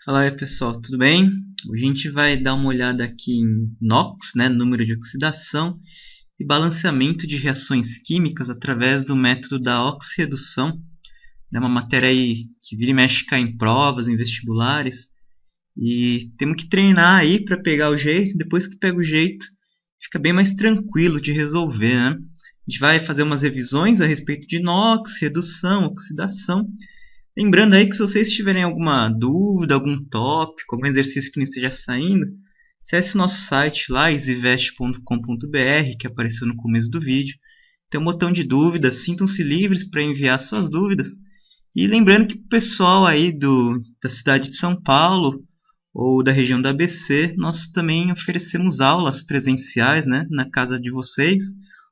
Fala aí pessoal, tudo bem? Hoje a gente vai dar uma olhada aqui em NOx, né, número de oxidação e balanceamento de reações químicas através do método da oxirredução. É uma matéria aí que vira e mexe cai em provas, em vestibulares, e temos que treinar aí para pegar o jeito. Depois que pega o jeito, fica bem mais tranquilo de resolver, né? A gente vai fazer umas revisões a respeito de NOx, redução, oxidação. Lembrando aí que se vocês tiverem alguma dúvida, algum tópico, algum exercício que não esteja saindo, acesse nosso site lá, easyvest.com.br, que apareceu no começo do vídeo. Tem um botão de dúvidas, sintam-se livres para enviar suas dúvidas. E lembrando que o pessoal aí da cidade de São Paulo ou da região da ABC, nós também oferecemos aulas presenciais, né, na casa de vocês,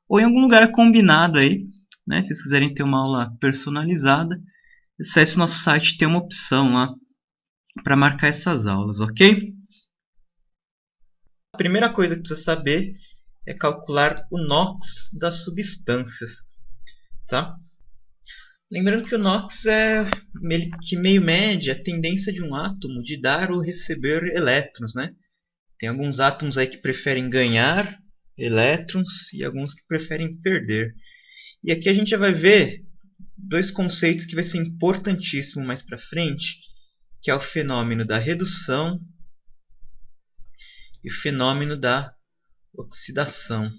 ou em algum lugar combinado aí, né, se vocês quiserem ter uma aula personalizada. Acesse nosso site, tem uma opção lá para marcar essas aulas, ok? A primeira coisa que precisa saber é calcular o NOx das substâncias, tá? Lembrando que o NOx é que meio mede a tendência de um átomo de dar ou receber elétrons, né? Tem alguns átomos aí que preferem ganhar elétrons e alguns que preferem perder. E aqui a gente já vai ver dois conceitos que vai ser importantíssimo mais para frente, que é o fenômeno da redução e o fenômeno da oxidação.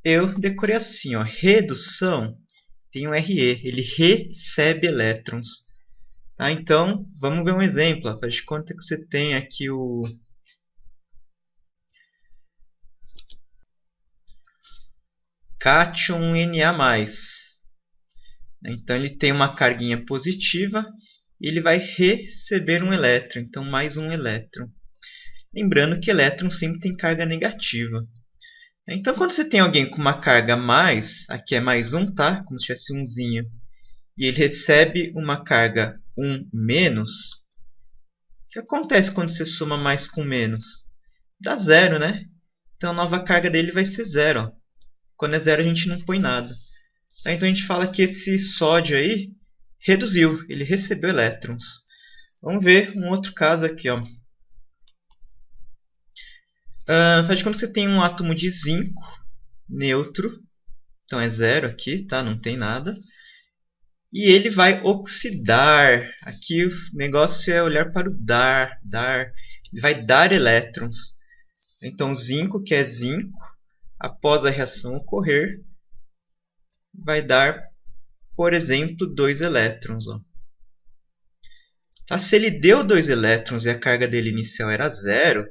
Eu decorei assim, ó, redução tem um RE, ele recebe elétrons. Tá? Então, vamos ver um exemplo. Faz de conta que você tem aqui o cátion Na+. Então, ele tem uma carguinha positiva e ele vai receber um elétron. Então, mais um elétron. Lembrando que elétron sempre tem carga negativa. Então, quando você tem alguém com uma carga mais, aqui é mais um, tá? Como se tivesse umzinho, e ele recebe uma carga 1 menos, o que acontece quando você soma mais com menos? Dá zero, né? Então, a nova carga dele vai ser zero. Ó. Quando é zero, a gente não põe nada. Então, a gente fala que esse sódio aí reduziu, ele recebeu elétrons. Vamos ver um outro caso aqui, ó. Faz de conta que você tem um átomo de zinco neutro, então é zero aqui, tá? Não tem nada. E ele vai oxidar. Aqui o negócio é olhar para o dar. Ele vai dar elétrons. Então zinco, que é zinco, após a reação ocorrer, vai dar, por exemplo, 2 elétrons. Ó. Tá? Se ele deu 2 elétrons e a carga dele inicial era zero,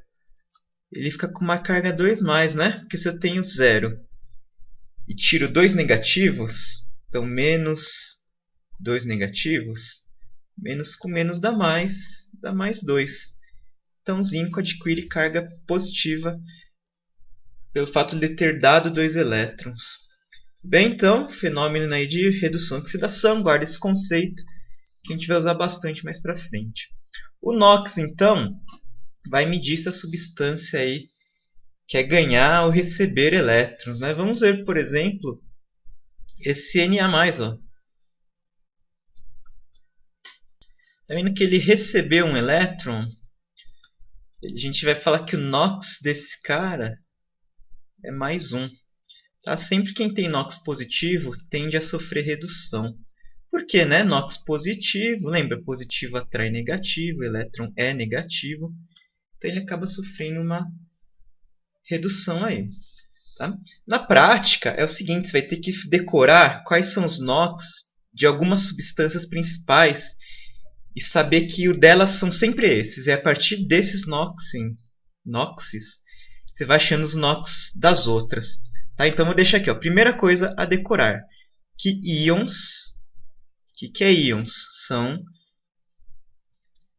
ele fica com uma carga 2+, né? Porque se eu tenho 0 e tiro 2 negativos, então menos 2 negativos, menos com menos dá mais 2. Então zinco adquire carga positiva pelo fato de ter dado 2 elétrons. Bem, então, fenômeno aí de redução e oxidação, guarda esse conceito que a gente vai usar bastante mais para frente. O NOx, então, vai medir essa substância aí, que é ganhar ou receber elétrons. Né? Vamos ver, por exemplo, esse Na+. Ó. Tá vendo que ele recebeu um elétron? A gente vai falar que o NOx desse cara é mais 1. Tá? Sempre quem tem NOx positivo tende a sofrer redução. Por quê? Né? NOx positivo, lembra, positivo atrai negativo, o elétron é negativo. Então ele acaba sofrendo uma redução aí. Tá? Na prática, é o seguinte, você vai ter que decorar quais são os NOx de algumas substâncias principais e saber que o delas são sempre esses. E a partir desses NOxes, você vai achando os NOx das outras. Tá? Então, vou deixar aqui. Ó. Primeira coisa a decorar. Que íons... O que é íons? São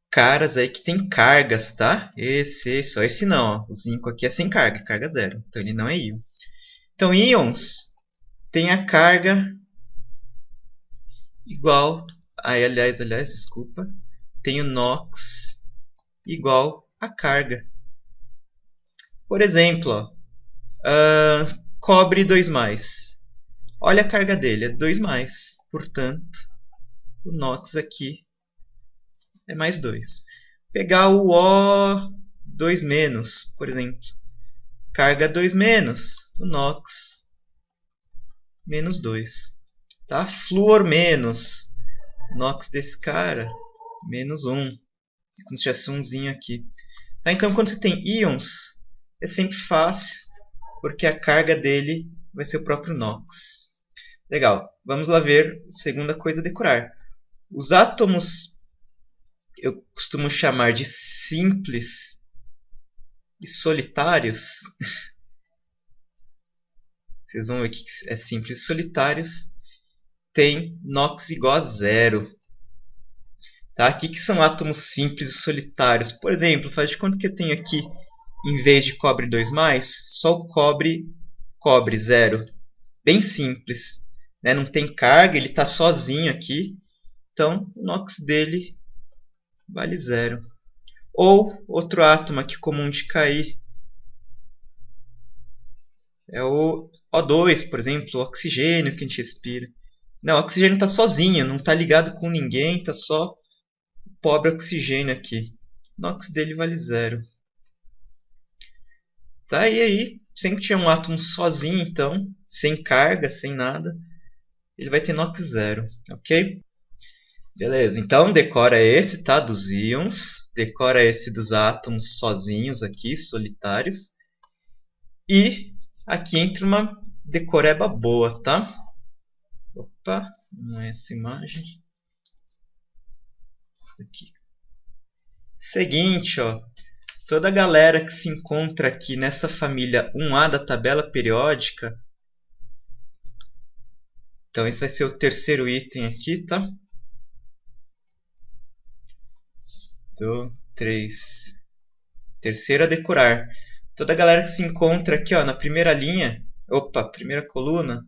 caras aí que tem cargas, tá? Esse não. Ó. O zinco aqui é sem carga, carga zero. Então, ele não é íon. Então, íons tem a carga igual... aliás, desculpa. Tem o NOx igual a carga. Por exemplo, ó, cobre 2+. Olha a carga dele, é 2+. Portanto, o NOx aqui é mais 2. Pegar o O2-, por exemplo. Carga 2-, o NOx menos 2. Tá? Flúor menos, NOx desse cara, menos 1. Como se tivesse umzinho aqui. Tá? Então, quando você tem íons, é sempre fácil, porque a carga dele vai ser o próprio NOx. Legal. Vamos lá ver a segunda coisa a decorar. Os átomos eu costumo chamar de simples e solitários. Vocês vão ver o que é simples e solitários. Tem NOx igual a 0. Tá? O que são átomos simples e solitários? Por exemplo, faz de conta que eu tenho aqui, em vez de cobre 2+, só o cobre 0. Bem simples. Né? Não tem carga, ele está sozinho aqui. Então, o NOx dele vale 0. Ou outro átomo aqui comum de cair é o O2, por exemplo, o oxigênio que a gente respira. Não, o oxigênio está sozinho, não está ligado com ninguém, está só o pobre oxigênio aqui. O NOx dele vale 0. Tá, e aí, sempre que tiver um átomo sozinho, então, sem carga, sem nada, ele vai ter NOx 0, ok? Beleza, então decora esse, tá, dos íons, decora esse dos átomos sozinhos aqui, solitários. E aqui entra uma decoreba boa, tá? Opa, não é essa imagem. Aqui. Seguinte, ó. Toda a galera que se encontra aqui nessa família 1A da tabela periódica. Então esse vai ser o terceiro item aqui, tá? 3. Terceiro a decorar. Toda a galera que se encontra aqui, ó, na primeira linha, primeira coluna,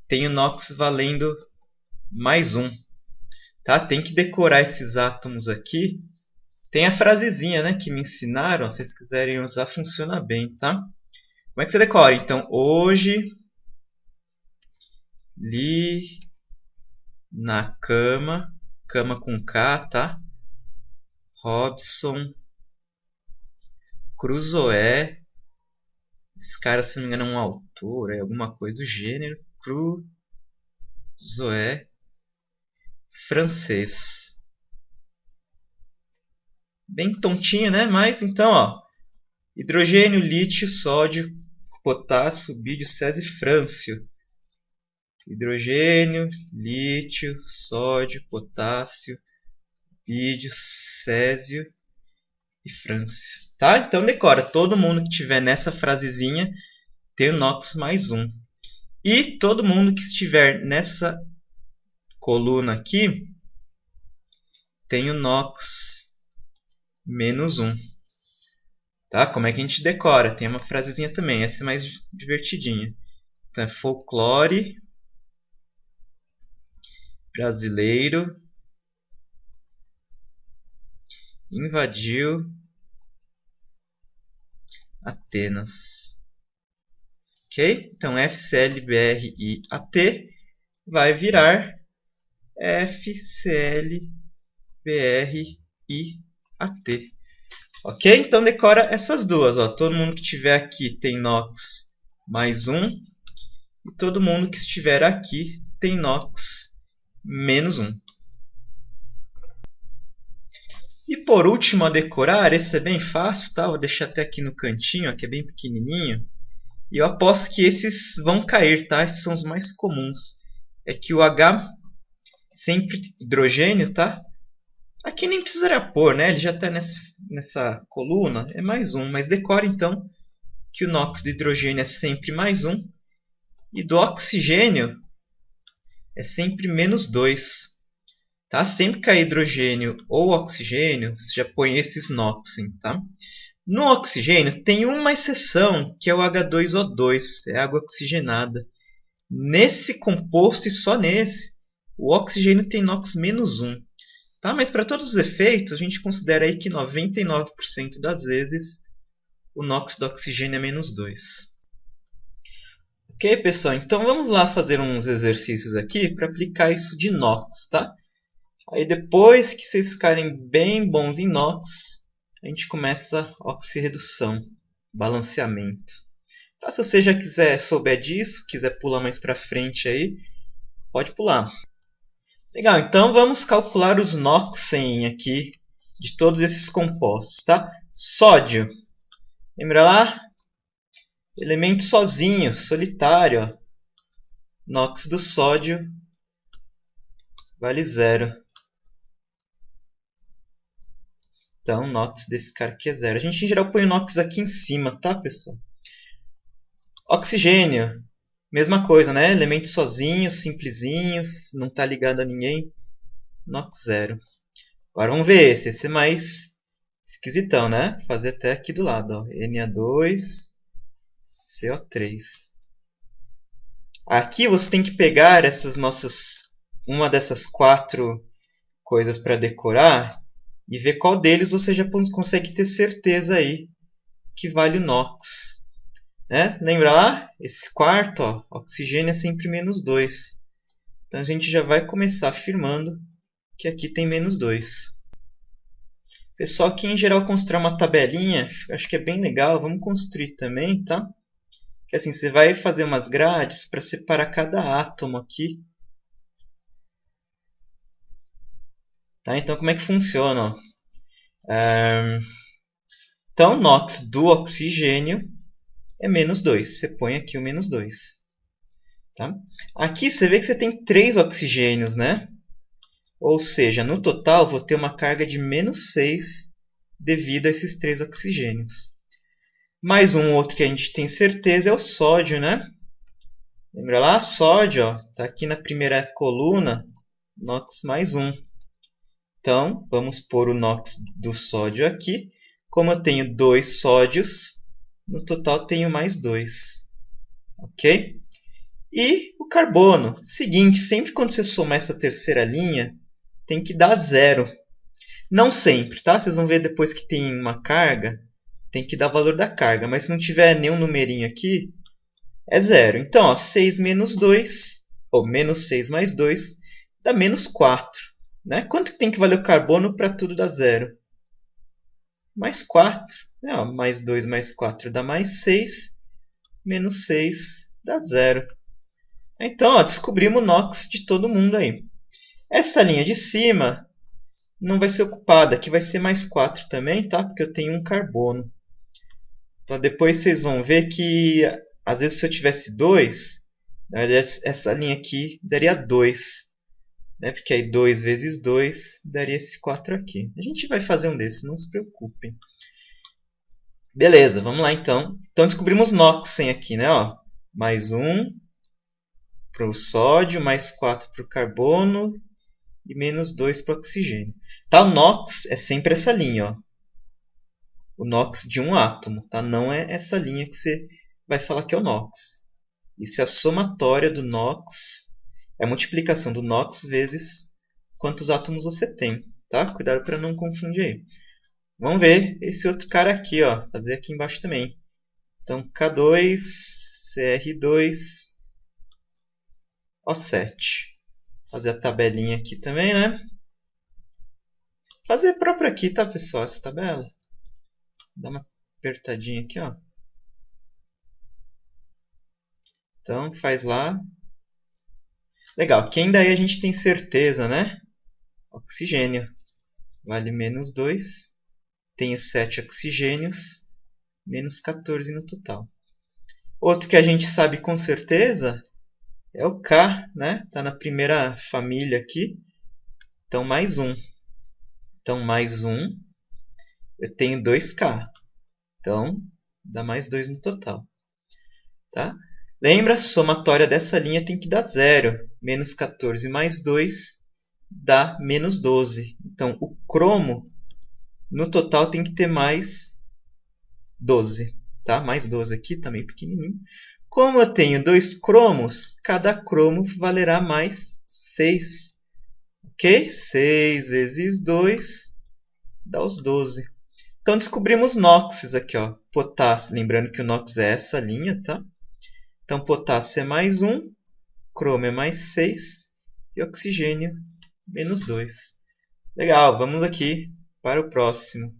tem o NOx valendo mais 1. Tá? Tem que decorar esses átomos aqui. Tem a frasezinha, né, que me ensinaram. Se vocês quiserem usar, funciona bem, tá? Como é que você decora? Então, hoje li na cama com K, tá? Robson Crusoe. Esse cara, se não me engano, é um autor, é alguma coisa do gênero. Crusoe francês. Bem tontinho, né? Mas então, ó, hidrogênio, lítio, sódio, potássio, bídio, césio e frâncio. Hidrogênio, lítio, sódio, potássio, bídio, césio e frâncio. Tá? Então decora, todo mundo que estiver nessa frasezinha tem o NOx mais 1. E todo mundo que estiver nessa coluna aqui tem o NOx menos 1. Tá? Como é que a gente decora? Tem uma frasezinha também, essa é mais divertidinha. Então é folclore brasileiro invadiu Atenas. Ok? Então FCLBRIAT vai virar FCLBRIAT. Ok? Então decora essas duas. Ó. Todo mundo que estiver aqui tem NOx mais 1. E todo mundo que estiver aqui tem NOx menos 1. E por último a decorar, esse é bem fácil, tá? Vou deixar até aqui no cantinho, ó, que é bem pequenininho. E eu aposto que esses vão cair, tá? Esses são os mais comuns. É que o H, sempre hidrogênio, tá? Aqui nem precisaria pôr, né? Ele já está nessa coluna, é mais 1. Mas decore então que o NOx de hidrogênio é sempre mais 1. E do oxigênio é sempre menos 2. Tá? Sempre que é hidrogênio ou oxigênio, você já põe esses NOx. Tá? No oxigênio tem uma exceção, que é o H2O2, é água oxigenada. Nesse composto e só nesse, o oxigênio tem NOx menos 1. Tá? Mas para todos os efeitos, a gente considera aí que 99% das vezes o NOx do oxigênio é menos 2. Ok, pessoal? Então vamos lá fazer uns exercícios aqui para aplicar isso de NOx. Tá? Aí depois que vocês ficarem bem bons em NOx, a gente começa oxirredução, balanceamento. Tá, se você já souber disso, quiser pular mais para frente aí, pode pular. Legal, então vamos calcular os NOxen aqui de todos esses compostos, tá? Sódio. Lembra lá? Elemento sozinho, solitário. Ó. NOx do sódio vale 0. Então, NOx desse cara aqui é 0. A gente, em geral, põe o NOx aqui em cima, tá, pessoal? Oxigênio. Mesma coisa, né? Elemento sozinho, simplesinho, não está ligado a ninguém. NOx 0. Agora vamos ver esse. Esse é mais esquisitão, né? Vou fazer até aqui do lado. Ó. Na2CO3. Aqui você tem que pegar uma dessas 4 coisas para decorar e ver qual deles você já consegue ter certeza aí que vale o NOx. Né? Lembra lá? Esse quarto, ó, oxigênio é sempre -2. Então a gente já vai começar afirmando que aqui tem -2. Pessoal, que em geral constrói uma tabelinha, acho que é bem legal, vamos construir também, tá? Que assim, você vai fazer umas grades para separar cada átomo aqui. Tá? Então como é que funciona? Então, NOx do oxigênio é -2. Você põe aqui o -2. Tá? Aqui você vê que você tem 3 oxigênios, né? Ou seja, no total vou ter uma carga de -6 devido a esses 3 oxigênios. Mais um outro que a gente tem certeza é o sódio, né? Lembra lá? Sódio está aqui na primeira coluna, NOx mais 1. Então, vamos pôr o NOx do sódio aqui. Como eu tenho 2 sódios, no total tenho mais 2. Ok? E o carbono. Seguinte, sempre quando você somar essa terceira linha, tem que dar 0. Não sempre, tá? Vocês vão ver depois que tem uma carga, tem que dar o valor da carga. Mas se não tiver nenhum numerinho aqui, é 0. Então, ó, 6 menos 2, ou menos 6 mais 2, dá -4. Né? Quanto que tem que valer o carbono para tudo dar 0? Mais 4. Ó, mais 2 mais 4 dá mais 6. Menos 6 dá 0. Então, ó, descobrimos o NOx de todo mundo aí. Essa linha de cima não vai ser ocupada. Aqui vai ser mais 4 também, tá? Porque eu tenho um carbono. Então, depois vocês vão ver que, às vezes, se eu tivesse 2, na verdade, essa linha aqui daria 2. Né? Porque aí 2 vezes 2 daria esse 4 aqui. A gente vai fazer um desses, não se preocupem. Beleza, vamos lá então. Então, descobrimos NOxen aqui, né? Ó, mais 1 para o sódio, mais 4 para o carbono e -2 para o oxigênio. Tá? O NOx é sempre essa linha, ó. O NOx de um átomo, tá? Não é essa linha que você vai falar que é o NOx. Isso é a somatória do NOx, é a multiplicação do NOx vezes quantos átomos você tem. Tá? Cuidado para não confundir aí. Vamos ver esse outro cara aqui, ó. Fazer aqui embaixo também. Então, K2, CR2, O7. Fazer a tabelinha aqui também, né? Fazer próprio aqui, tá, pessoal? Essa tabela. Dá uma apertadinha aqui, ó. Então, faz lá. Legal. Quem daí a gente tem certeza, né? Oxigênio. Vale -2. Tenho 7 oxigênios. -14 no total. Outro que a gente sabe com certeza é o K, né? Está na primeira família aqui. Então, mais 1. Então, mais 1. Eu tenho 2K. Então, dá mais 2 no total. Tá? Lembra? A somatória dessa linha tem que dar 0. -14 mais 2 dá -12. Então, o cromo, no total, tem que ter mais 12. Tá? Mais 12 aqui, está meio pequenininho. Como eu tenho 2 cromos, cada cromo valerá mais 6. Ok? 6 vezes 2 dá os 12. Então, descobrimos NOxes aqui. Ó. Potássio, lembrando que o NOx é essa linha. Tá? Então, potássio é mais 1, cromo é mais 6 e oxigênio menos 2. Legal, vamos aqui para o próximo.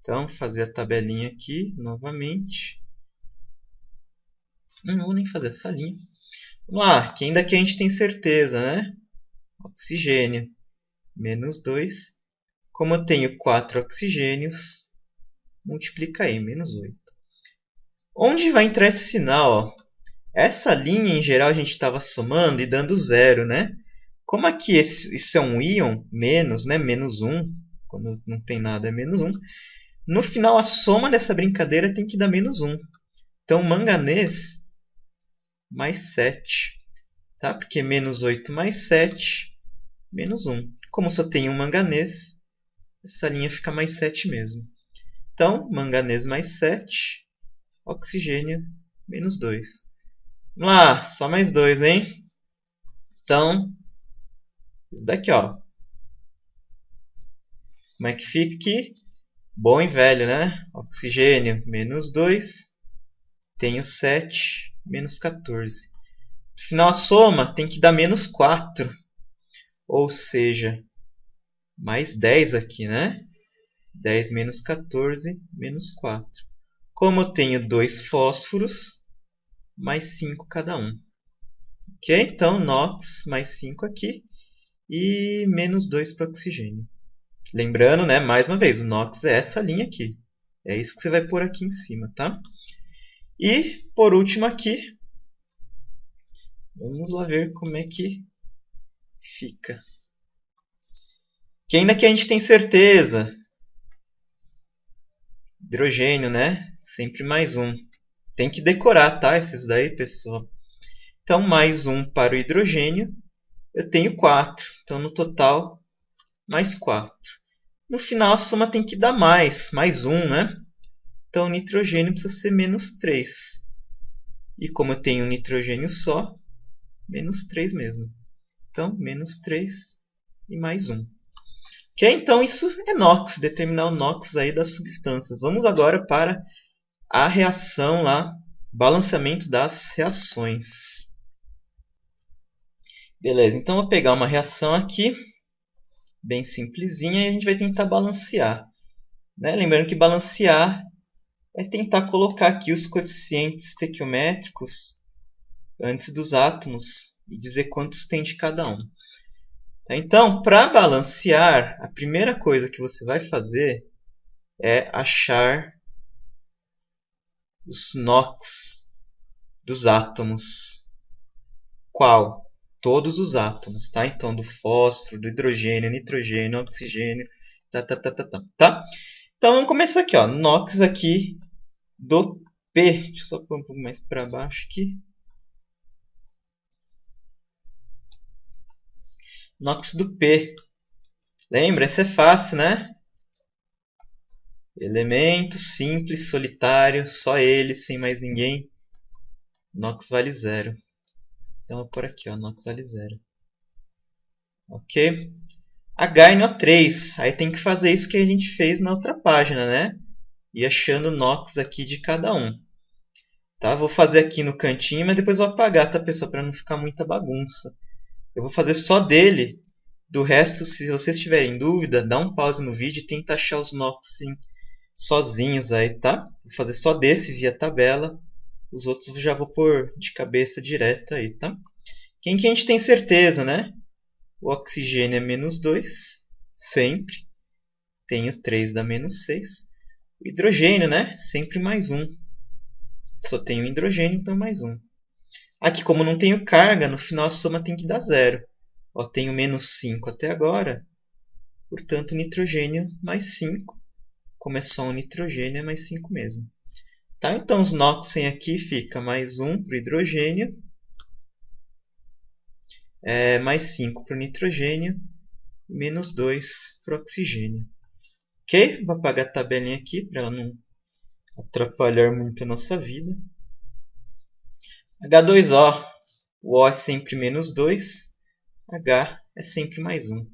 Então, fazer a tabelinha aqui novamente. Não vou nem fazer essa linha. Vamos lá, que ainda aqui a gente tem certeza, né? Oxigênio, menos 2. Como eu tenho 4 oxigênios, multiplica aí, menos 8. Onde vai entrar esse sinal? Ó? Essa linha, em geral, a gente estava somando e dando 0, né? Como aqui isso é um íon, menos, né? Menos 1, quando não tem nada é menos 1. No final, a soma dessa brincadeira tem que dar menos 1. Então, manganês mais 7. Tá? Porque menos 8 mais 7, menos 1. Como só tem um manganês, essa linha fica mais 7 mesmo. Então, manganês mais 7, oxigênio menos 2. Vamos lá, só mais 2, hein? Então, isso daqui, ó. Como é que fica aqui? Bom e velho, né? Oxigênio menos 2, tenho 7, menos 14. No final, a soma tem que dar menos 4. Ou seja, mais 10 aqui, né? 10 menos 14, menos 4. Como eu tenho 2 fósforos, mais 5 cada um. Ok? Então, NOx mais 5 aqui e menos 2 para oxigênio. Lembrando, né, mais uma vez, o NOx é essa linha aqui. É isso que você vai pôr aqui em cima, tá? E, por último aqui, vamos lá ver como é que fica. Que ainda que a gente tem certeza. Hidrogênio, né? Sempre mais um. Tem que decorar, tá? Esses daí, pessoal. Então, mais um para o hidrogênio. Eu tenho 4. Então, no total, mais 4. No final, a soma tem que dar mais 1, né? Então, o nitrogênio precisa ser menos 3. E como eu tenho um nitrogênio só, menos 3 mesmo. Então, menos 3 e mais 1. Ok? Então, isso é NOx, determinar o NOx aí das substâncias. Vamos agora para a reação lá, balanceamento das reações. Beleza, então eu vou pegar uma reação aqui, bem simplesinha, e a gente vai tentar balancear. Né? Lembrando que balancear é tentar colocar aqui os coeficientes estequiométricos antes dos átomos e dizer quantos tem de cada um. Tá? Então, para balancear, a primeira coisa que você vai fazer é achar os NOx dos átomos. Qual? Todos os átomos, tá? Então, do fósforo, do hidrogênio, nitrogênio, oxigênio, tá? Então, vamos começar aqui, ó. NOx aqui do P. Deixa eu só pôr um pouco mais para baixo aqui. NOx do P. Lembra? Essa é fácil, né? Elemento simples, solitário, só ele, sem mais ninguém. NOx vale 0. Então, eu vou pôr aqui, ó, NOx vale 0. Ok? HNO3. Aí tem que fazer isso que a gente fez na outra página, né? E achando NOx aqui de cada um. Tá? Vou fazer aqui no cantinho, mas depois vou apagar, tá, pessoal? Para não ficar muita bagunça. Eu vou fazer só dele. Do resto, se vocês tiverem dúvida, dá um pause no vídeo e tenta achar os NOx sozinhos aí, tá? Vou fazer só desse via tabela. Os outros eu já vou pôr de cabeça direto aí, tá? Quem que a gente tem certeza, né? O oxigênio é menos 2, sempre. Tenho 3 dá menos 6. O hidrogênio, né? Sempre mais 1. Só tenho hidrogênio, então mais 1. Aqui, como não tenho carga, no final a soma tem que dar 0. Ó, tenho menos 5 até agora. Portanto, nitrogênio mais 5. Como é só um nitrogênio, é mais 5 mesmo. Tá? Então, os NOx aqui fica mais 1 para o hidrogênio. Mais 5 para o nitrogênio. Menos 2 para o oxigênio. Ok? Vou apagar a tabelinha aqui para ela não atrapalhar muito a nossa vida. H2O. O O é sempre menos 2. H é sempre mais 1.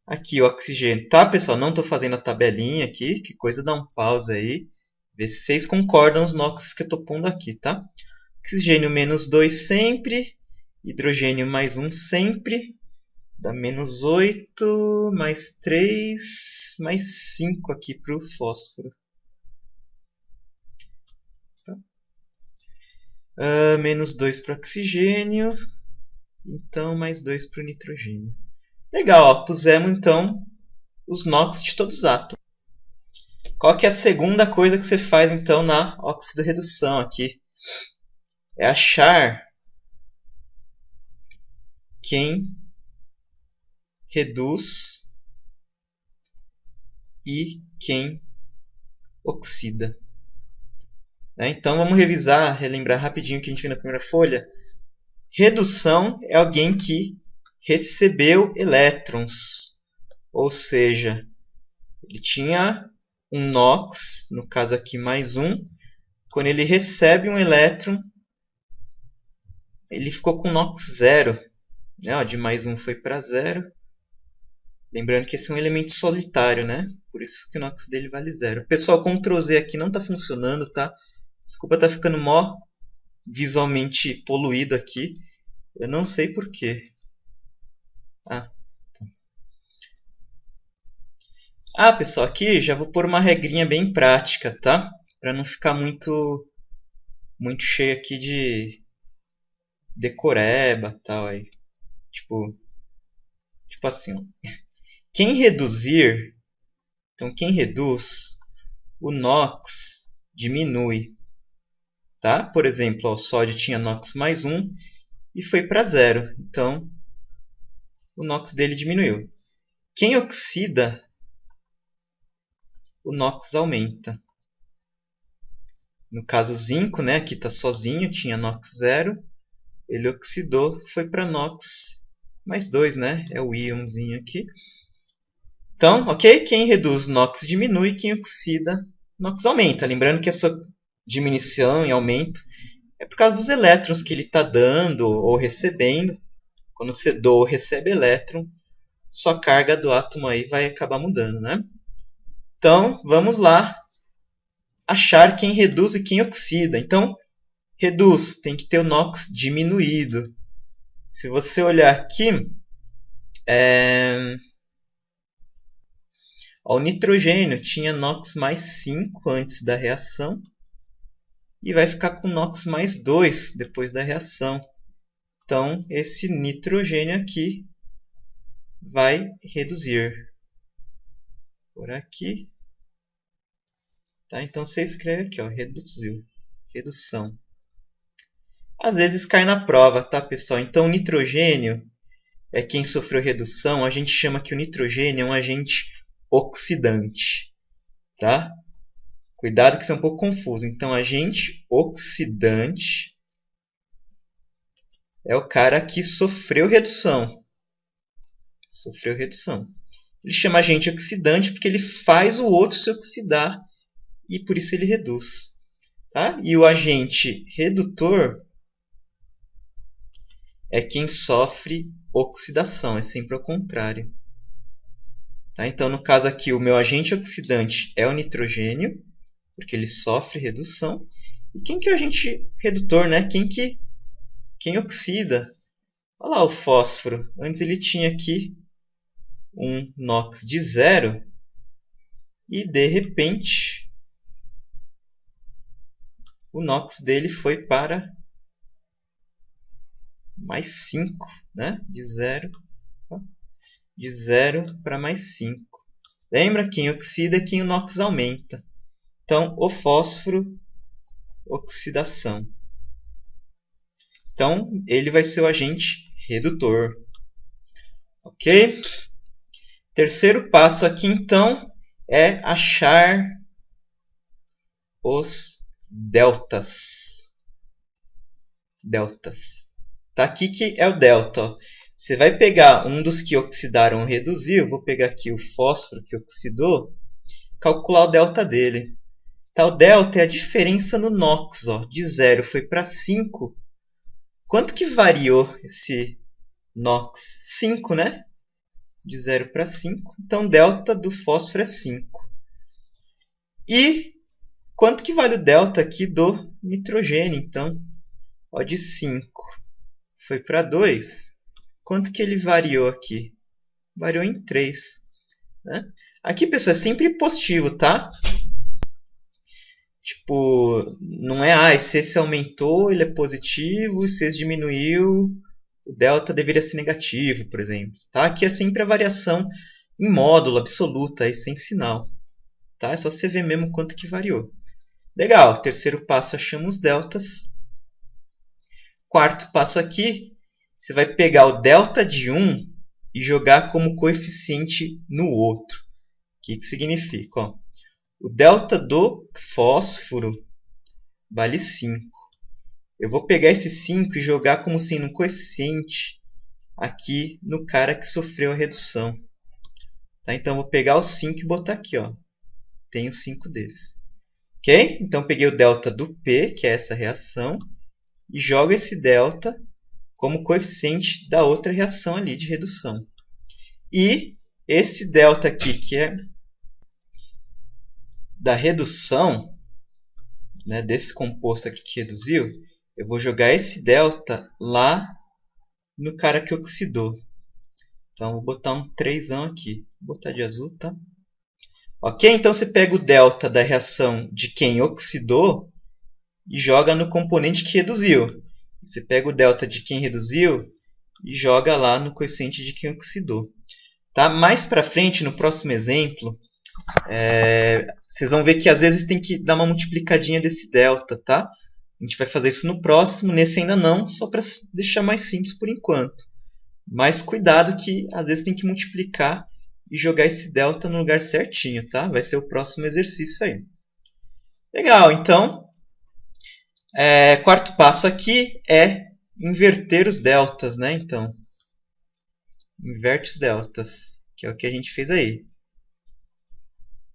Aqui o oxigênio. Tá, pessoal? Não estou fazendo a tabelinha aqui. Que coisa, dá um pause aí. Vê se vocês concordam os NOx que eu estou pondo aqui, tá? Oxigênio menos 2 sempre. Hidrogênio mais 1 sempre. Dá menos 8, mais 3, mais 5 aqui para o fósforo. Menos 2 para o oxigênio. Então, mais 2 para o nitrogênio. Legal, ó, pusemos então os NOx de todos os átomos. Qual que é a segunda coisa que você faz então na oxidorredução aqui? É achar quem reduz e quem oxida. Então vamos revisar, relembrar rapidinho o que a gente viu na primeira folha. Redução é alguém que recebeu elétrons, ou seja, ele tinha um NOx, no caso aqui mais um. Quando ele recebe um elétron, ele ficou com NOx zero. De mais um foi para zero. Lembrando que esse é um elemento solitário, né? Por isso que o NOx dele vale zero. Pessoal, o Ctrl Z aqui não está funcionando, tá? Desculpa, tá ficando mó visualmente poluído aqui. Eu não sei porquê. Pessoal, aqui já vou pôr uma regrinha bem prática, tá? Para não ficar muito cheio aqui de decoreba, tal aí. Tipo assim, ó. Quem reduzir, então quem reduz, o NOx diminui, tá? Por exemplo, ó, o sódio tinha NOx mais 1 e foi para zero, então o NOx dele diminuiu. Quem oxida, o NOx aumenta. No caso, o zinco, né, aqui está sozinho, tinha NOx 0, ele oxidou, foi para NOx mais 2, né? É o íonzinho aqui. Então, ok? Quem reduz NOx diminui, quem oxida NOx aumenta. Lembrando que essa diminuição e aumento é por causa dos elétrons que ele está dando ou recebendo. Quando você doa ou recebe elétron, sua carga do átomo aí vai acabar mudando, né? Então, vamos lá achar quem reduz e quem oxida. Então, reduz, tem que ter o NOx diminuído. Se você olhar aqui, o nitrogênio tinha NOx mais 5 antes da reação e vai ficar com NOx mais 2 depois da reação. Então, esse nitrogênio aqui vai reduzir. Por aqui. Tá? Então, você escreve aqui, ó, reduziu. Redução. Às vezes cai na prova, tá, pessoal? Então, o nitrogênio é quem sofreu redução. A gente chama que o nitrogênio é um agente oxidante. Tá? Cuidado que isso é um pouco confuso. Então, agente oxidante é o cara que sofreu redução. Sofreu redução. Ele chama agente oxidante porque ele faz o outro se oxidar e por isso ele reduz. Tá? E o agente redutor é quem sofre oxidação, é sempre ao contrário. Tá? Então, no caso aqui, o meu agente oxidante é o nitrogênio, porque ele sofre redução. E quem que é o agente redutor, né? Quem oxida? Olha lá o fósforo. Antes ele tinha aqui um NOx de 0 e, de repente, o NOx dele foi para mais 5, né? De 0 para mais 5. Lembra? Quem oxida é quem o NOx aumenta. Então, o fósforo, oxidação. Então, ele vai ser o agente redutor. Ok? Terceiro passo aqui, então, é achar os deltas. Tá aqui que é o delta. Ó. Você vai pegar um dos que oxidaram ou reduziu. Vou pegar aqui o fósforo que oxidou. Calcular o delta dele. Tá, o delta é a diferença no NOx. Ó, de 0 foi para 5. Quanto que variou esse NOx? 5, né? De 0 para 5. Então, delta do fósforo é 5. E quanto que vale o delta aqui do nitrogênio? Então, ó, de 5 foi para 2. quanto que ele variou aqui? Variou em 3. Né? Aqui, pessoal, é sempre positivo, tá? Tipo, não é, se esse aumentou, ele é positivo, se esse diminuiu, o delta deveria ser negativo, por exemplo. Tá? Aqui é sempre a variação em módulo, absoluta, aí sem sinal. Tá? É só você ver mesmo quanto que variou. Legal, terceiro passo, achamos os deltas. Quarto passo aqui, você vai pegar o delta de um e jogar como coeficiente no outro. O que significa? Ó, o delta do fósforo vale 5. Eu vou pegar esse 5 e jogar como sendo um coeficiente aqui no cara que sofreu a redução. Tá? Então, eu vou pegar o 5 e botar aqui. Ó. Tenho 5 desses. Ok? Então, peguei o delta do P, que é essa reação, e jogo esse delta como coeficiente da outra reação ali de redução. E esse delta aqui, que é da redução, né, desse composto aqui que reduziu, eu vou jogar esse delta lá no cara que oxidou. Então, vou botar um 3 aqui. Vou botar de azul, tá? Ok? Então, você pega o delta da reação de quem oxidou e joga no componente que reduziu. Você pega o delta de quem reduziu e joga lá no coeficiente de quem oxidou. Tá? Mais para frente, no próximo exemplo, vocês vão ver que às vezes tem que dar uma multiplicadinha desse delta. Tá? A gente vai fazer isso no próximo, nesse ainda não, só para deixar mais simples por enquanto. Mas cuidado que às vezes tem que multiplicar e jogar esse delta no lugar certinho. Tá? Vai ser o próximo exercício aí. Legal, então... quarto passo aqui é inverter os deltas, né? Então, inverte os deltas, que é o que a gente fez aí.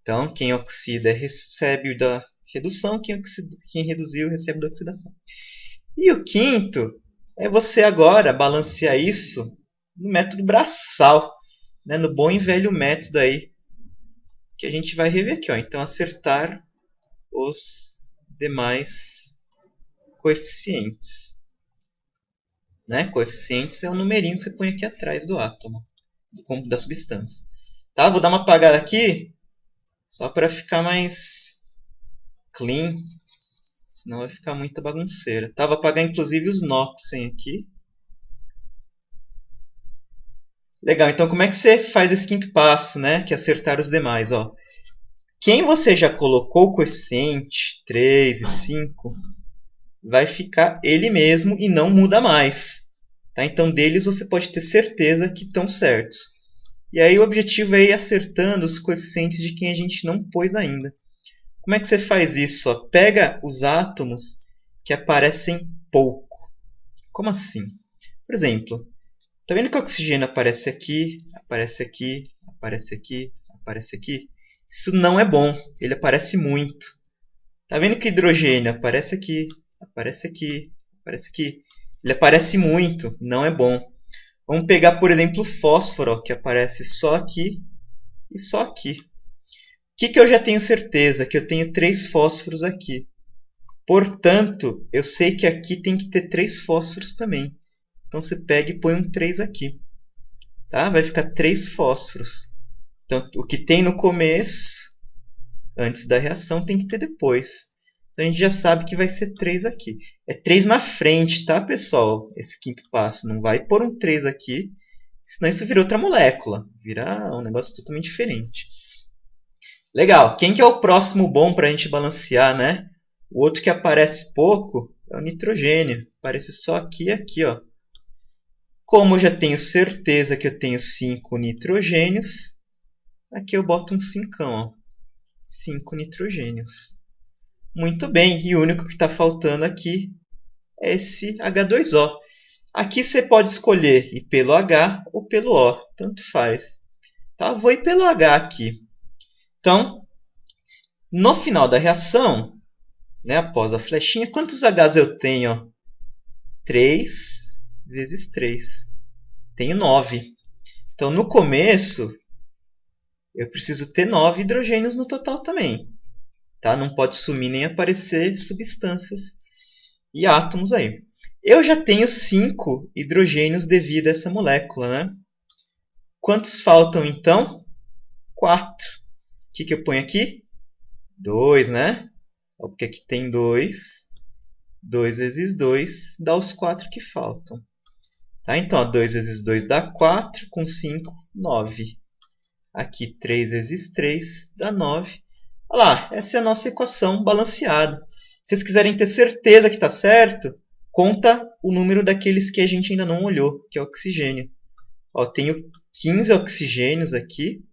Então, quem oxida recebe o da redução, quem reduziu recebe da oxidação. E o quinto é você agora balancear isso no método braçal, né? No bom e velho método aí, que a gente vai rever aqui. Ó. Então, acertar os demais coeficientes. Né? Coeficientes é o numerinho que você põe aqui atrás do átomo, da substância. Tá? Vou dar uma apagada aqui, só para ficar mais clean, senão vai ficar muita bagunceira. Tá? Vou apagar inclusive os noxen aqui. Legal, então como é que você faz esse quinto passo, né? Que é acertar os demais? Ó. Quem você já colocou o coeficiente 3 e 5... vai ficar ele mesmo e não muda mais. Tá? Então, deles você pode ter certeza que estão certos. E aí o objetivo é ir acertando os coeficientes de quem a gente não pôs ainda. Como é que você faz isso? Ó? Pega os átomos que aparecem pouco. Como assim? Por exemplo, está vendo que o oxigênio aparece aqui, aparece aqui, aparece aqui, aparece aqui? Isso não é bom, ele aparece muito. Está vendo que o hidrogênio aparece aqui, aparece aqui, aparece aqui. Ele aparece muito, não é bom. Vamos pegar, por exemplo, o fósforo, ó, que aparece só aqui e só aqui. O que eu já tenho certeza? Que eu tenho 3 fósforos aqui. Portanto, eu sei que aqui tem que ter 3 fósforos também. Então, você pega e põe um 3 aqui. Tá? Vai ficar 3 fósforos. Então, o que tem no começo, antes da reação, tem que ter depois. Então, a gente já sabe que vai ser 3 aqui. É 3 na frente, tá, pessoal? Esse quinto passo. Não vai pôr um 3 aqui, senão isso vira outra molécula. Vira um negócio totalmente diferente. Legal. Quem que é o próximo bom para a gente balancear, né? O outro que aparece pouco é o nitrogênio. Aparece só aqui e aqui, ó. Como eu já tenho certeza que eu tenho 5 nitrogênios, aqui eu boto um 5, ó. 5 nitrogênios. Muito bem, e o único que está faltando aqui é esse H2O. Aqui você pode escolher ir pelo H ou pelo O, tanto faz. Tá? Vou ir pelo H aqui. Então, no final da reação, né, após a flechinha, quantos Hs eu tenho? Ó? 3 vezes 3. Tenho 9. Então, no começo, eu preciso ter 9 hidrogênios no total também. Tá? Não pode sumir nem aparecer substâncias e átomos aí. Eu já tenho 5 hidrogênios devido a essa molécula, né? Quantos faltam, então? 4. O que eu ponho aqui? 2, né? Porque aqui tem 2. 2 vezes 2 dá os 4 que faltam. Tá? Então, ó, 2 vezes 2 dá 4, com 5, 9. Aqui, 3 vezes 3 dá 9. Olha lá, essa é a nossa equação balanceada. Se vocês quiserem ter certeza que está certo, conta o número daqueles que a gente ainda não olhou, que é o oxigênio. Ó, tenho 15 oxigênios aqui.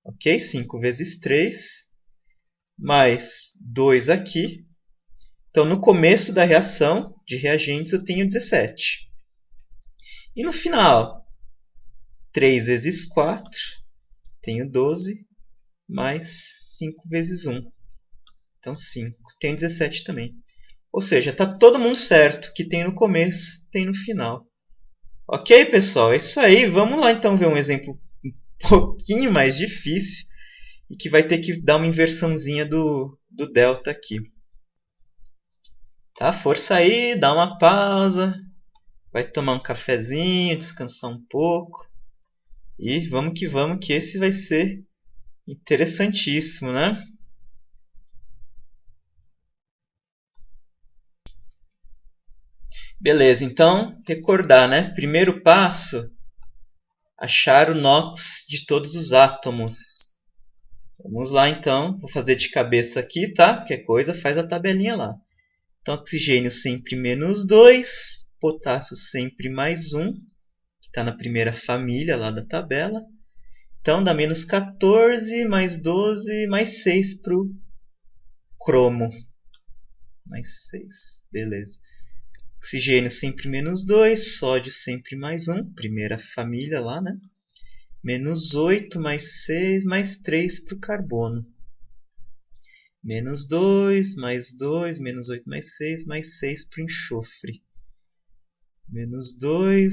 Ok? 5 vezes 3, mais 2 aqui. Então, no começo da reação de reagentes, eu tenho 17. E no final, 3 vezes 4, tenho 12, mais 5 vezes 1. Então, 5. Tenho 17 também. Ou seja, está todo mundo certo. Que tem no começo, tem no final. Ok, pessoal? É isso aí. Vamos lá, então, ver um exemplo um pouquinho mais difícil e que vai ter que dar uma inversãozinha do delta aqui. Tá? Força aí, dá uma pausa. Vai tomar um cafezinho, descansar um pouco. E vamos, que esse vai ser interessantíssimo, né? Beleza, então, recordar, né? Primeiro passo, achar o NOx de todos os átomos. Vamos lá, então. Vou fazer de cabeça aqui, tá? Qualquer coisa, faz a tabelinha lá. Então, oxigênio sempre menos 2, potássio sempre mais 1, que está na primeira família lá da tabela. Então, dá menos 14, mais 12, mais 6 para o cromo. Mais 6, beleza. Oxigênio sempre menos 2, sódio sempre mais 1, primeira família lá, né? Menos 8, mais 6, mais 3 para o carbono. Menos 2, mais 2, menos 8, mais 6 para o enxofre. Menos 2,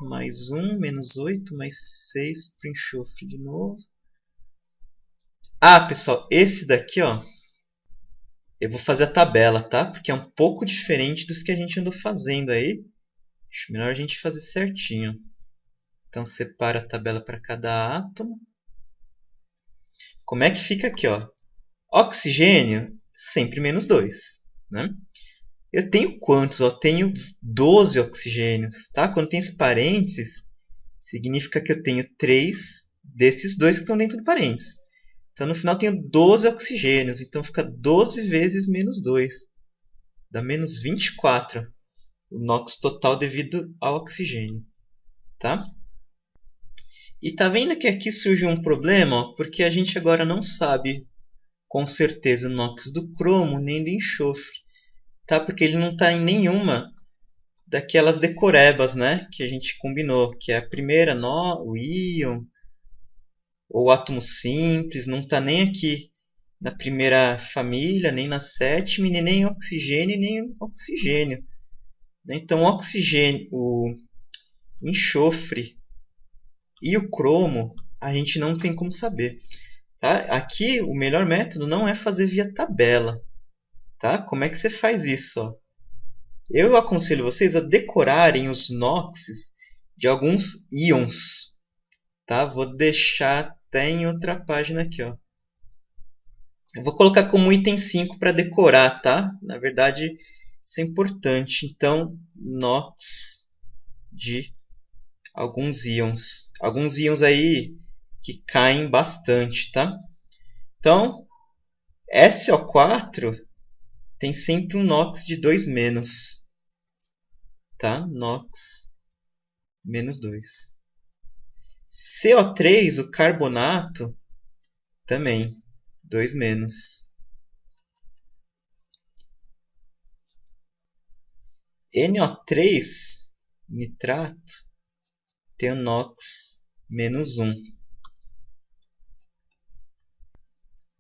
mais 1, menos 8, mais 6 para o enxofre de novo. Ah, pessoal, esse daqui, ó, eu vou fazer a tabela, tá? Porque é um pouco diferente dos que a gente andou fazendo aí. Acho melhor a gente fazer certinho. Então, separa a tabela para cada átomo. Como é que fica aqui, ó? Oxigênio, sempre menos 2, né? Eu tenho quantos? Eu tenho 12 oxigênios, tá? Quando tem esse parênteses, significa que eu tenho 3 desses dois que estão dentro do parênteses. Então, no final, eu tenho 12 oxigênios. Então, fica 12 vezes menos 2. Dá menos 24. O NOx total devido ao oxigênio. Tá? E tá vendo que aqui surge um problema? Ó, porque a gente agora não sabe com certeza o NOx do cromo nem do enxofre. Tá? Porque ele não está em nenhuma daquelas decorebas, né? Que a gente combinou. Que é a primeira, o íon, ou átomo simples. Não está nem aqui na primeira família, nem na sétima, e nem oxigênio, nem oxigênio. Então, o oxigênio, o enxofre e o cromo, a gente não tem como saber. Tá? Aqui, o melhor método não é fazer via tabela. Tá? Como é que você faz isso? Ó? Eu aconselho vocês a decorarem os NOxes de alguns íons. Tá? Vou deixar até em outra página aqui. Ó. Eu vou colocar como item 5 para decorar, tá? Na verdade, isso é importante. Então, NOx de alguns íons. Alguns íons aí que caem bastante, tá? Então, SO4 tem sempre um NOx de 2-, tá? NOx menos 2. CO3, o carbonato, também 2-. NO3, nitrato, tem o NOx menos 1.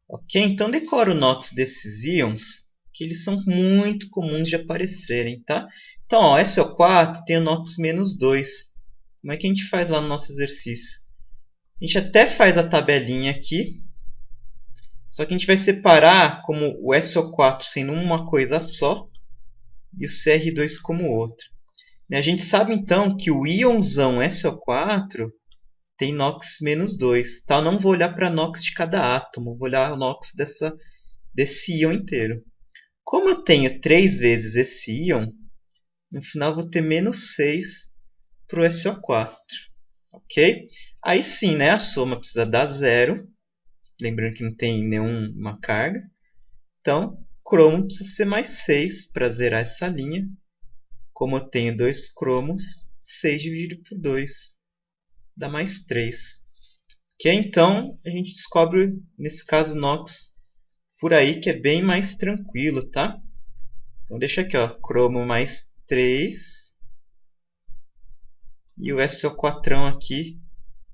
Ok? Então decora o NOx desses íons, que eles são muito comuns de aparecerem, tá? Então, ó, SO4 tem o NOx menos 2. Como é que a gente faz lá no nosso exercício? A gente até faz a tabelinha aqui, só que a gente vai separar como o SO4 sendo uma coisa só e o CR2 como outra. A gente sabe então que o íonzão SO4 tem NOx -2. Tá? Eu não vou olhar para NOx de cada átomo, vou olhar o NOx desse íon inteiro. Como eu tenho 3 vezes esse íon, no final eu vou ter -6 para o SO4. Ok? Aí sim, né, a soma precisa dar 0. Lembrando que não tem nenhuma carga. Então, cromo precisa ser mais 6 para zerar essa linha. Como eu tenho 2 cromos, 6 dividido por 2 dá mais 3. Ok? Então, a gente descobre, nesse caso, NOx por aí, que é bem mais tranquilo, tá? Então, deixa aqui, ó, cromo mais 3. E o SO4 aqui,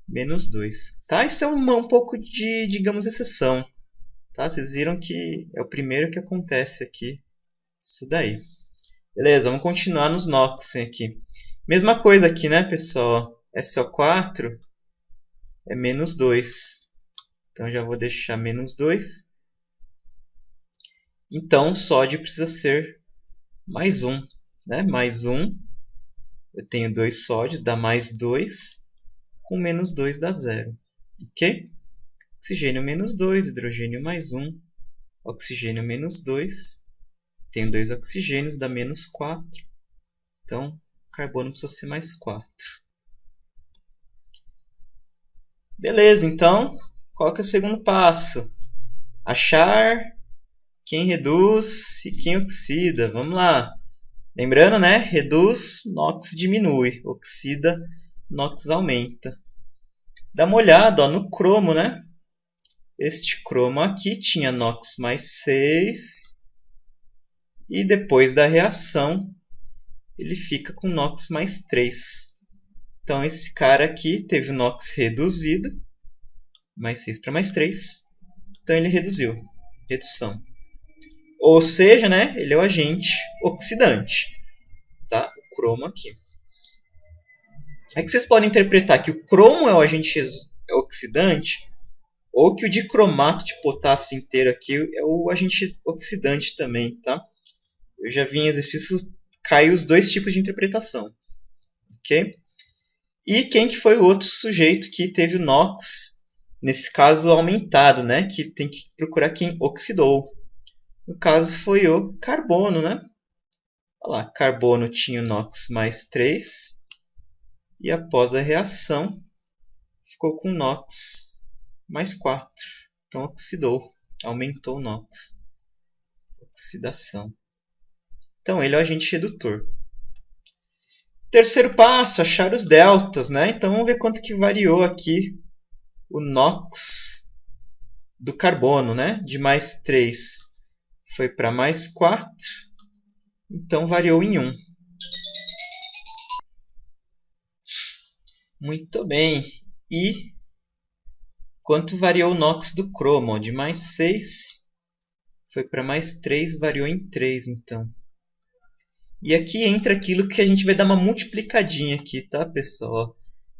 -2. Tá? Isso é um pouco de, digamos, exceção. Tá? Vocês viram que é o primeiro que acontece aqui. Isso daí. Beleza, vamos continuar nos NOx aqui. Mesma coisa aqui, né, pessoal? SO4 é -2. Então, já vou deixar -2. Então, o sódio precisa ser mais 1. Né? Mais 1. Eu tenho 2 sódios, dá mais 2. Com -2 dá 0. Ok? Oxigênio -2, hidrogênio mais 1. Oxigênio -2. Tenho 2 oxigênios, dá -4. Então, carbono precisa ser mais 4. Beleza, então, qual que é o segundo passo? Achar quem reduz e quem oxida. Vamos lá. Lembrando, né? Reduz, NOx diminui. Oxida, NOx aumenta. Dá uma olhada, ó, no cromo, né? Este cromo aqui tinha NOx mais 6. E depois da reação, ele fica com NOx mais 3. Então, esse cara aqui teve o NOx reduzido. Mais 6 para mais 3. Então, ele reduziu. Redução. Ou seja, né, ele é o agente oxidante. Tá? O cromo aqui. É que vocês podem interpretar que o cromo é o agente oxidante ou que o dicromato de potássio inteiro aqui é o agente oxidante também. Tá? Eu já vi em exercícios cair os dois tipos de interpretação. Ok? E quem que foi o outro sujeito que teve o NOx, nesse caso aumentado, né? Que tem que procurar quem oxidou. No caso foi o carbono, né? Olha lá, carbono tinha o NOx mais 3. E após a reação, ficou com NOx mais 4. Então oxidou, aumentou o NOx. Oxidação. Então ele é o agente redutor. Terceiro passo, achar os deltas, né? Então vamos ver quanto que variou aqui o NOx do carbono, né? De mais 3 foi para mais 4, então variou em 1. Muito bem. E quanto variou o NOx do cromo? De mais 6 foi para mais 3, variou em 3, então. E aqui entra aquilo que a gente vai dar uma multiplicadinha aqui, tá, pessoal?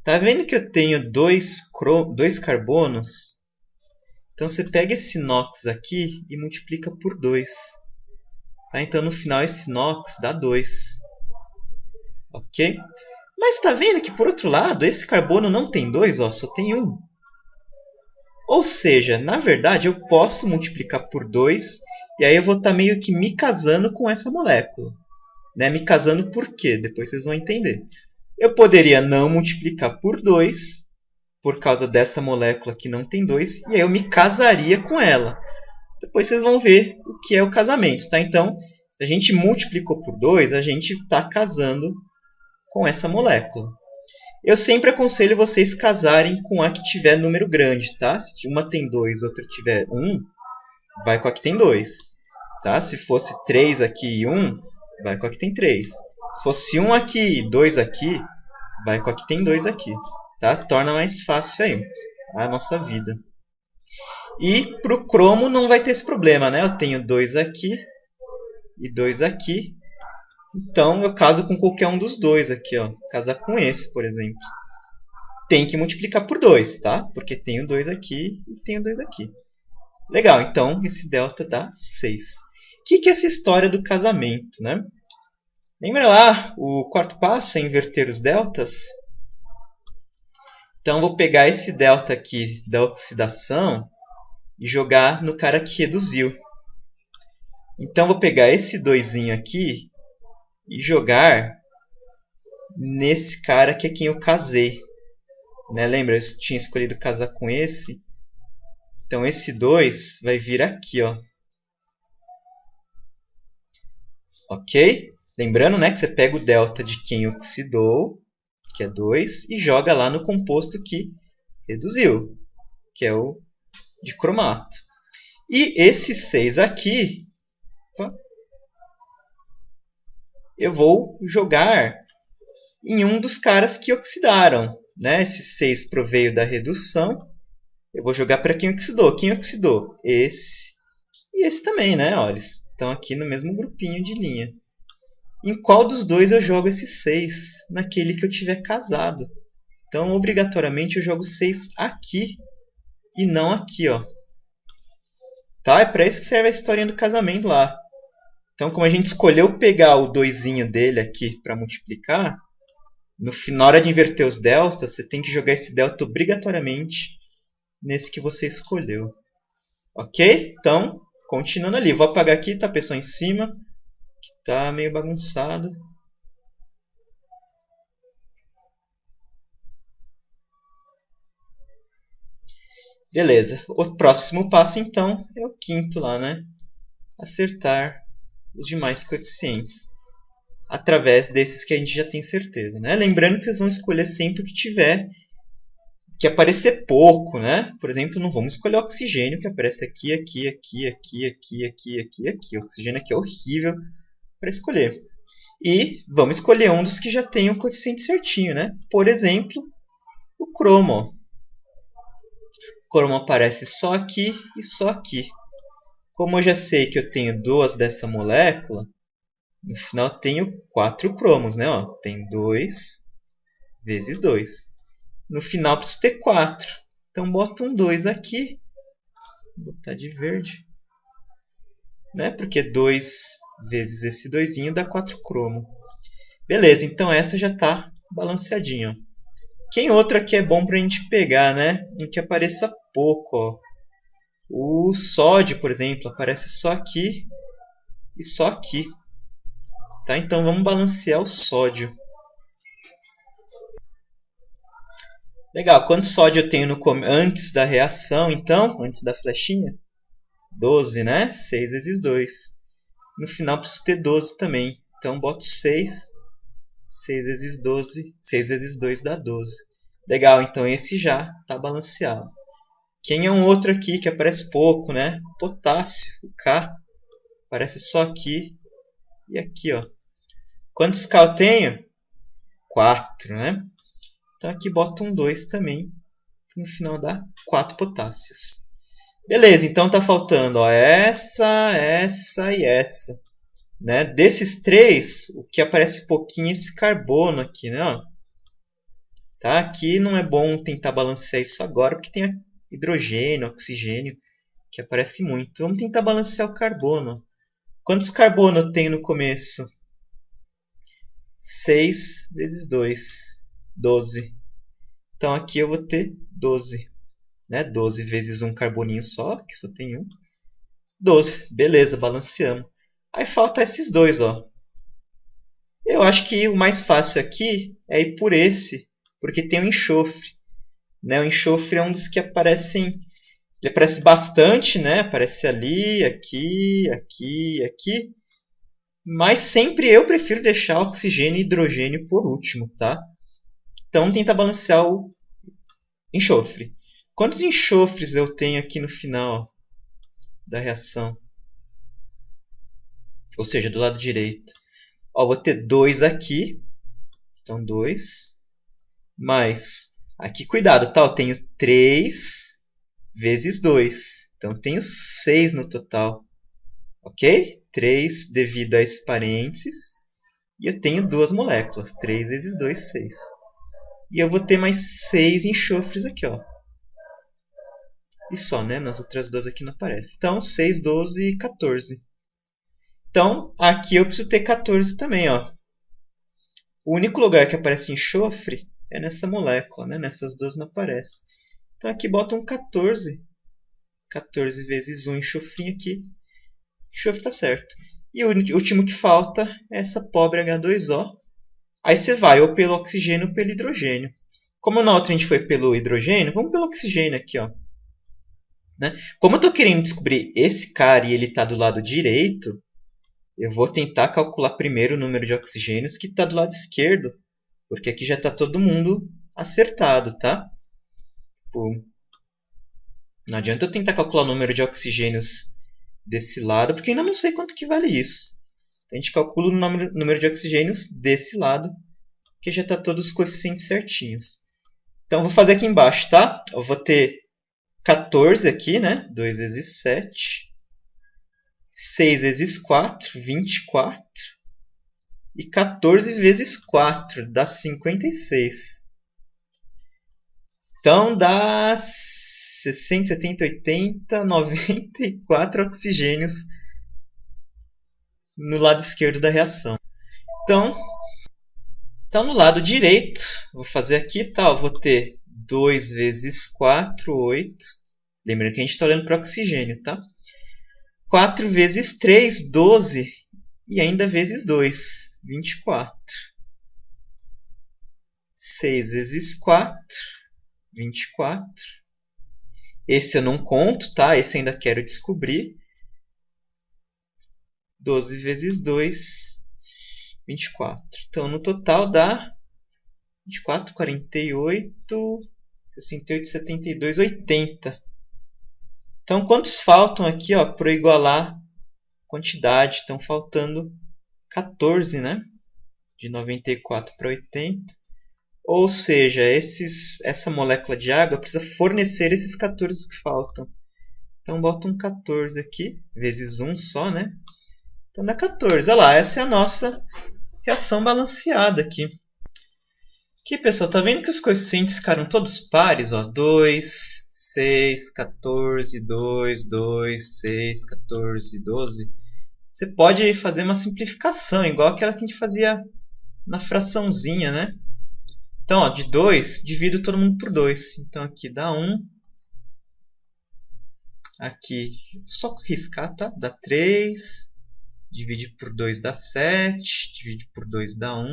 Tá vendo que eu tenho dois carbonos? Então você pega esse NOx aqui e multiplica por 2. Tá? Então no final esse NOx dá 2. Ok? Mas está vendo que por outro lado esse carbono não tem 2, ó, só tem 1. Ou seja, na verdade eu posso multiplicar por 2 e aí eu vou estar meio que me casando com essa molécula. Né? Me casando por quê? Depois vocês vão entender. Eu poderia não multiplicar por 2 por causa dessa molécula que não tem 2, e aí eu me casaria com ela. Depois vocês vão ver o que é o casamento. Tá? Então, se a gente multiplicou por 2, a gente está casando com essa molécula. Eu sempre aconselho vocês casarem com a que tiver número grande. Tá? Se uma tem 2 e outra tiver 1, vai com a que tem 2. Tá? Se fosse 3 aqui e 1, vai com a que tem 3. Se fosse 1 aqui e 2 aqui, vai com a que tem 2 aqui. Tá? Torna mais fácil aí a nossa vida. E para o cromo não vai ter esse problema, né? Eu tenho 2 aqui e 2 aqui. Então eu caso com qualquer um dos dois aqui. Ó. Casar com esse, por exemplo. Tem que multiplicar por 2, tá? Porque tenho 2 aqui e tenho 2 aqui. Legal, então esse delta dá 6. O que é essa história do casamento, né? Lembra lá, o quarto passo é inverter os deltas? Então, vou pegar esse delta aqui da oxidação e jogar no cara que reduziu. Então, vou pegar esse 2 aqui e jogar nesse cara que é quem eu casei. Né? Lembra, eu tinha escolhido casar com esse. Então, esse 2 vai vir aqui, ó. Ok? Lembrando, né, que você pega o delta de quem oxidou, que é 2, e joga lá no composto que reduziu, que é o de cromato. E esse 6 aqui, eu vou jogar em um dos caras que oxidaram. Né? Esse 6 proveio da redução. Eu vou jogar para quem oxidou. Quem oxidou? Esse e esse também, né? Olha, eles estão aqui no mesmo grupinho de linha. Em qual dos dois eu jogo esse 6? Naquele que eu tiver casado. Então, obrigatoriamente, eu jogo 6 aqui e não aqui, ó. Tá? É para isso que serve a historinha do casamento lá. Então, como a gente escolheu pegar o 2 dele aqui para multiplicar, na hora de inverter os deltas, você tem que jogar esse delta obrigatoriamente nesse que você escolheu. Ok? Então, continuando ali. Vou apagar aqui, tá, pessoal, em cima, que tá meio bagunçado. Beleza. O próximo passo, então, é o quinto lá, né? Acertar os demais coeficientes através desses que a gente já tem certeza, né? Lembrando que vocês vão escolher sempre o que tiver que aparecer pouco, né? Por exemplo, não vamos escolher oxigênio que aparece aqui, aqui, aqui, aqui, aqui, aqui, aqui, aqui. O oxigênio aqui é horrível para escolher. E vamos escolher um dos que já tem o coeficiente certinho, né? Por exemplo, o cromo. O cromo aparece só aqui e só aqui. Como eu já sei que eu tenho duas dessa molécula, no final eu tenho 4 cromos, né? Ó, tem 2 vezes 2. No final preciso ter 4. Então boto um 2 aqui. Vou botar de verde. Né? Porque 2 vezes esse 2 dá 4 cromo. Beleza, então essa já está balanceadinha. Quem outro aqui é bom para a gente pegar, né? Um que apareça pouco, ó. O sódio, por exemplo, aparece só aqui e só aqui. Tá? Então vamos balancear o sódio. Legal, quanto sódio eu tenho antes da reação, então? Antes da flechinha? 12, né? 6 vezes 2. No final preciso ter 12 também. Então boto 6. 6 vezes 12. 6 vezes 2 dá 12. Legal, então esse já está balanceado. Quem é um outro aqui que aparece pouco, né? Potássio, o K. Aparece só aqui e aqui, ó. Quantos K eu tenho? 4, né? Então aqui boto um 2 também. No final dá 4 potássios. Beleza, então tá faltando ó, essa e essa. Né? Desses 3, o que aparece pouquinho é esse carbono aqui. Né? Ó. Tá? Aqui não é bom tentar balancear isso agora, porque tem hidrogênio, oxigênio, que aparece muito. Vamos tentar balancear o carbono. Quantos carbono eu tenho no começo? 6 vezes 2, 12. Então aqui eu vou ter 12. Né? 12 vezes um carboninho só, que só tem um. 12. Beleza, balanceamos. Aí falta esses dois. Ó. Eu acho que o mais fácil aqui é ir por esse, porque tem o enxofre. Né? O enxofre é um dos que aparecem... Ele aparece bastante, né? Aparece ali, aqui, aqui, aqui. Mas sempre eu prefiro deixar oxigênio e hidrogênio por último, tá? Então tenta balancear o enxofre. Quantos enxofres eu tenho aqui no final da reação? Ou seja, do lado direito. Ó, vou ter 2 aqui. Então 2. Mais, aqui cuidado, tá? Eu tenho 3 vezes 2. Então eu tenho 6 no total. Ok? 3 devido a esse parênteses. E eu tenho 2 moléculas. 3 vezes 2, 6. E eu vou ter mais 6 enxofres aqui, ó. E só, né? Nas outras duas aqui não aparece. Então, 6, 12 e 14. Então, aqui eu preciso ter 14 também, ó. O único lugar que aparece enxofre é nessa molécula, né? Nessas duas não aparece. Então aqui bota um 14. 14 vezes 1 enxofrinho aqui. Enxofre está certo. E o último que falta é essa pobre H2O. Aí você vai ou pelo oxigênio ou pelo hidrogênio. Como na outra a gente foi pelo hidrogênio, vamos pelo oxigênio aqui, ó. Né? Como eu estou querendo descobrir esse cara e ele está do lado direito, eu vou tentar calcular primeiro o número de oxigênios que está do lado esquerdo, porque aqui já está todo mundo acertado, tá? Tipo, não adianta eu tentar calcular o número de oxigênios desse lado, porque ainda não sei quanto que vale isso. Então a gente calcula o número de oxigênios desse lado, que já está todos os coeficientes certinhos. Então eu vou fazer aqui embaixo, tá? Eu vou ter 14 aqui, né? 2 vezes 7. 6 vezes 4, 24. E 14 vezes 4 dá 56. Então dá 60, 70, 80, 94 oxigênios no lado esquerdo da reação. Então no lado direito, vou fazer aqui, tá? Eu vou ter 2 vezes 4, 8. Lembrando que a gente está olhando para o oxigênio, tá? 4 vezes 3, 12. E ainda vezes 2, 24. 6 vezes 4, 24. Esse eu não conto, tá? Esse eu ainda quero descobrir. 12 vezes 2, 24. Então, no total dá 24, 48, 68, 72, 80. Então, quantos faltam aqui para eu igualar a quantidade? Estão faltando 14, né? De 94 para 80. Ou seja, essa molécula de água precisa fornecer esses 14 que faltam. Então, bota um 14 aqui, vezes 1 só, né? Então dá 14. Olha lá, essa é a nossa reação balanceada aqui. Aqui, pessoal, tá vendo que os coeficientes ficaram todos pares? Ó? 2, 6, 14, 2, 2, 6, 14, 12. Você pode fazer uma simplificação, igual aquela que a gente fazia na fraçãozinha, né? Então, ó, de 2, divido todo mundo por 2. Então, aqui dá 1. Aqui, só riscar, tá? Dá 3. Divide por 2 dá 7. Divide por 2 dá 1.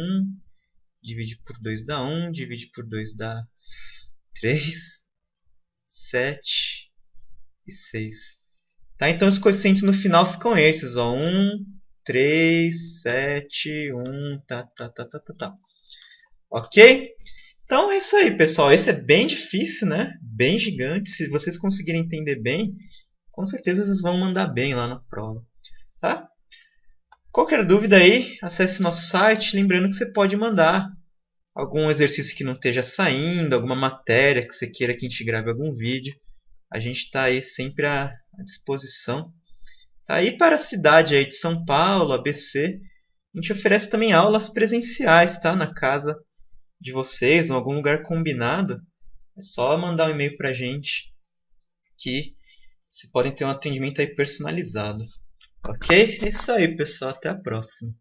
Divide por 2 dá 1. Divide por 2 dá 3. 7 e 6. Tá? Então, os coeficientes no final ficam esses. Ó. 1, 3, 7, 1. Tá. Ok? Então é isso aí, pessoal. Esse é bem difícil, né? Bem gigante. Se vocês conseguirem entender bem, com certeza vocês vão mandar bem lá na prova. Tá? Qualquer dúvida aí, acesse nosso site. Lembrando que você pode mandar algum exercício que não esteja saindo, alguma matéria que você queira que a gente grave algum vídeo. A gente está aí sempre à disposição. Tá? Aí para a cidade aí de São Paulo, ABC, a gente oferece também aulas presenciais, tá? Na casa de vocês, em algum lugar combinado. É só mandar um e-mail para a gente que vocês podem ter um atendimento aí personalizado. Ok? É isso aí, pessoal. Até a próxima.